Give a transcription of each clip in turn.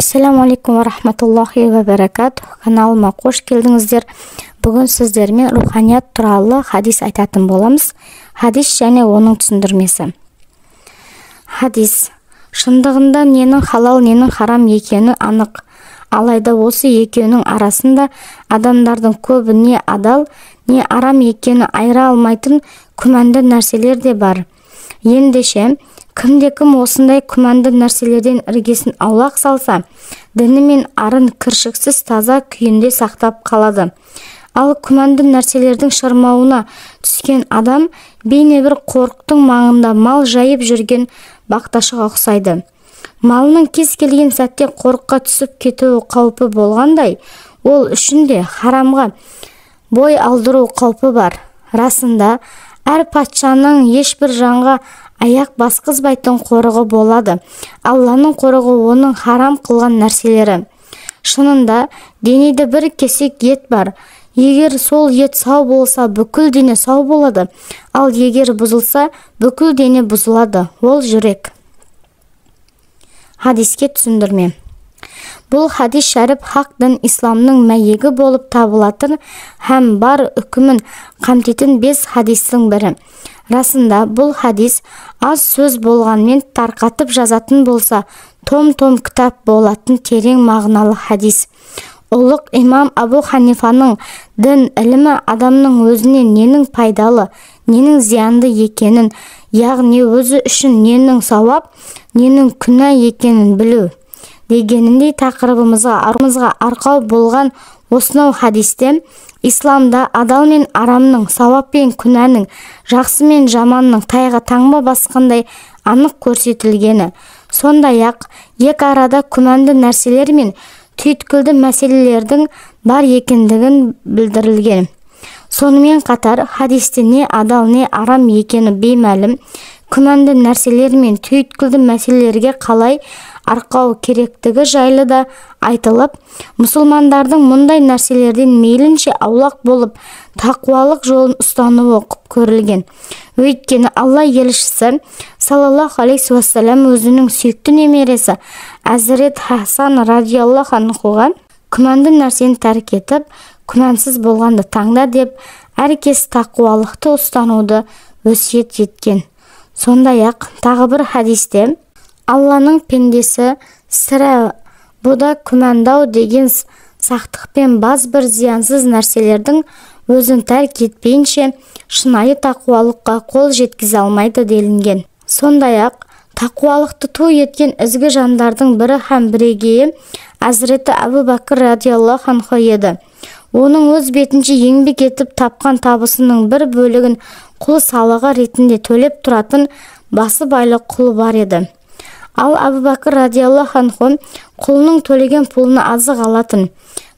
Ассаламу алейкум ва рахматуллахи ва баракатух. Каналыма қош келдіңіздер. Бүгін сіздермен руханият туралы хадис айтатын боламыз. Хадис және оның түсіндірмесі. Хадис: шындығында ненің халал, ненің харам екені анық. Алайда осы екеуінің арасында адамдардың көбі не адал, не арам екені айыра алмайтын күмәнді нәрселер де бар. Ендеше кімде-кім осындай күмәнді нәрселерден іргесін аулақ салса, діні мен арын кіршіксіз таза күйінде сақтап қалады. Ал күмәнді нәрселердің шырмауына түскен адам бейне бір қорықтың маңында мал жайып жүрген бақташыға ұқсайды. Малының кез келген сәтте қорыққа түсіп кетуі қаупі болғандай, ол үшін де харамға бой алдыру қаупі бар. Расында, әр патшаның ешбір жанға аяқ басқызбайтын қорығы болады. Алланың қорығы оның харам қылған нәрселері. Шынында, денеде бір кесек ет бар. Егер сол ет сау болса, бүкіл дене сау болады. Ал егер бұзылса, бүкіл дене бұзылады. Ол жүрек. Хадиске түсіндірме. Бұл хадис шәріп хақ дін исламның мәйегі болып табылатын һәм бар үкімін қамтитын 5 хадистің бірі. Расында бұл хадис аз сөз болғанмен тарқатып жазатын болса, том-том кітап болатын терең мағыналы хадис. Ұлық имам Абу Ханифаның дін ілімі адамның өзіне ненің пайдалы, ненің зиянды екенін, яғни өзі үшін ненің сауап, ненің күнә екенін білу дегеніндей тақырыбымызға арқау болған осынау хадисте исламда адал мен арамның, сауап пен күнәнің, жақсы мен жаманның тайға таңба басқандай анық көрсетілгені, сондай-ақ екі арада күмәнді нәрселер мен түйткілді мәселелердің бар екендігін білдірілген. Сонымен қатар хадисте не адал, не арам екені беймәлім, күмәнді нәрселер мен түйткілді мәселелерге қалай арқау керектігі жайлы да айтылып, мұсылмандардың мұндай нәрселерден мейлінше аулақ болып, тақуалық жолын ұстануы көрілген. Өйткені Алла елшісі саллаллаху алейхи уассалам өзінің сүйікті немересі Әзірет Хасан радиаллаху анхуға күмәнді нәрсені тәрк етіп, күмәнсіз болғанды таңда деп, әркез тақуалықты ұстануды өсиет еткен. Сондай-ақ тағы бір хадисте Алланың пендесі сірә бұда күмәндау деген сақтықпен баз бір зиянсыз нәрселердің өзін тәрк етпейінше шынайы тақуалыққа қол жеткізе алмайды делінген. Сондай-ақ тақуалықты ту еткен ізгі жандардың бірі һәм бірегейі Әзіреті Әбу Бәкір радиаллаху анху еді. Оның өз бетінше еңбек етіп тапқан табысының бір бөлігін құл салығы ретінде төлеп тұратын басы байлы құл бар еді. Ал Әбу Бәкір радиаллаху анху құлының төлеген пұлына азық алатын.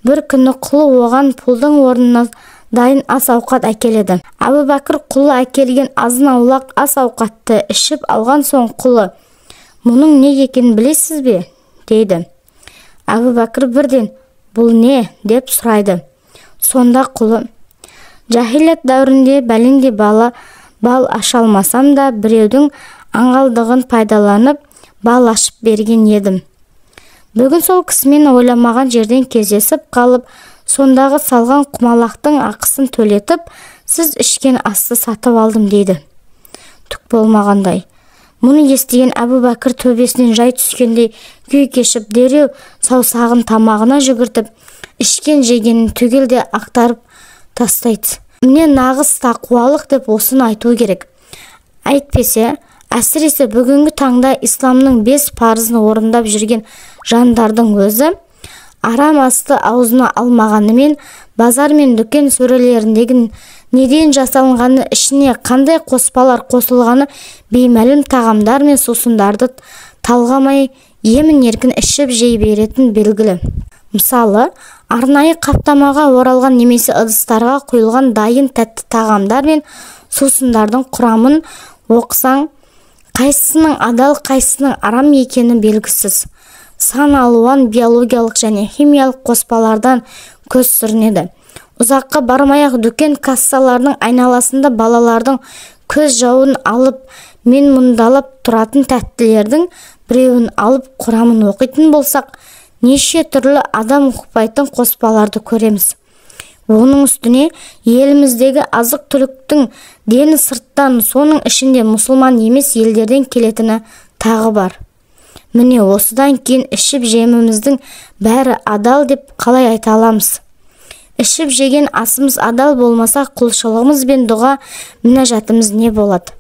Бір күні құлы оған пұлдың орнына дайын ас ауқат әкеледі. Әбу Бәкір құлы әкелген азын аулақ ас ауқатты ішіп алған соң құлы: "Мұның не екенін білесіз бе?" дейді. Әбу Бәкір бірден: "Бұл не?" деп сұрайды. Сонда құлы: "Жахилет дәуірінде бәлендей бал аша алмасам да біреудің аңғалдығын пайдаланып бал ашып берген едім. Бүгін сол кісімен ойламаған жерден кездесіп қалып, сондағы салған құмалақтың ақысын төлетіп, сіз ішкен асты сатып алдым" дейді. Түк болмағандай. Мұны естіген Әбу Бәкір төбесінен жай түскендей күй кешіп, дереу саусағын тамағына жүгіртіп, ішкен жегенін түгелде ақтарып тастайды. Міне нағыз тақуалық деп осыны айту керек. Әйтпесе, әсіресе бүгінгі таңда исламның 5 парызын орындап жүрген жандардың өзі арам асты аузына алмағанымен, базар мен дүкен сөрелеріндегі неден жасалынғаны, ішіне қандай қоспалар қосылғаны беймәлім тағамдар мен сусындарды талғамай емін-еркін ішіп жей беретін белгілі. Мысалы, арнайы қаптамаға оралған немесе ыдыстарға құйылған дайын тәтті тағамдар мен сусындардың құрамын оқысаң, қайсысының адал, қайсысының арам екені белгісіз. Сан алуан биологиялық және химиялық қоспалардан көз сүрінеді. Ұзаққа бармай-ақ дүкен кассаларының айналасында балалардың көз жауын алып, мен мұндалап тұратын тәттілердің біреуін алып құрамын оқитын болсақ, неше түрлі адам ұқпайтын қоспаларды көреміз. Оның үстіне еліміздегі азық-түліктің дені сырттан, соның ішінде мұсылман емес елдерден келетіні тағы бар. Міне осыдан кейін ішіп жеміміздің бәрі адал деп қалай айта аламыз? Ішіп жеген асымыз адал болмаса, құлшылығымыз бен дұға мінәжатымыз не болады?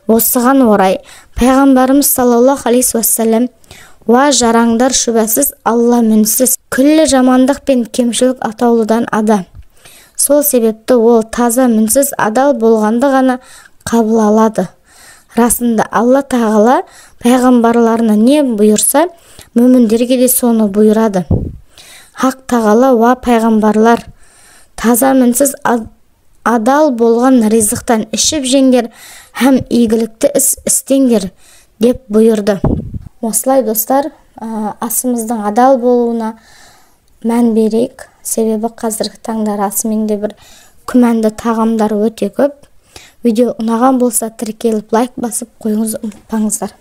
Осыған орай пайғамбарымыз саллаллаху алейхи уассалам: "Уа жараңдар, шүбәсіз Алла мінсіз, күллі жамандық пен кемшілік атаулыдан ада." Сол себепті ол таза мінсіз адал болғанды ғана қабыл алады. Расында Алла тағала пайғамбарларына не бұйырса, мүміндерге де соны бұйырады. Хақ тағала: "Уа пайғамбарлар, таза мінсіз адал болған ризықтан ішіп жеңдер, һәм игілікті іс істеңдер" деп бұйырды. Осылай достар, асымыздың адал болуына мән берейік. Себебі қазіргі таңда расымен бір күмәнді тағамдар өте көп. Видео ұнаған болса тіркеліп лайк басып қойыңыз ұмытпаңыздар.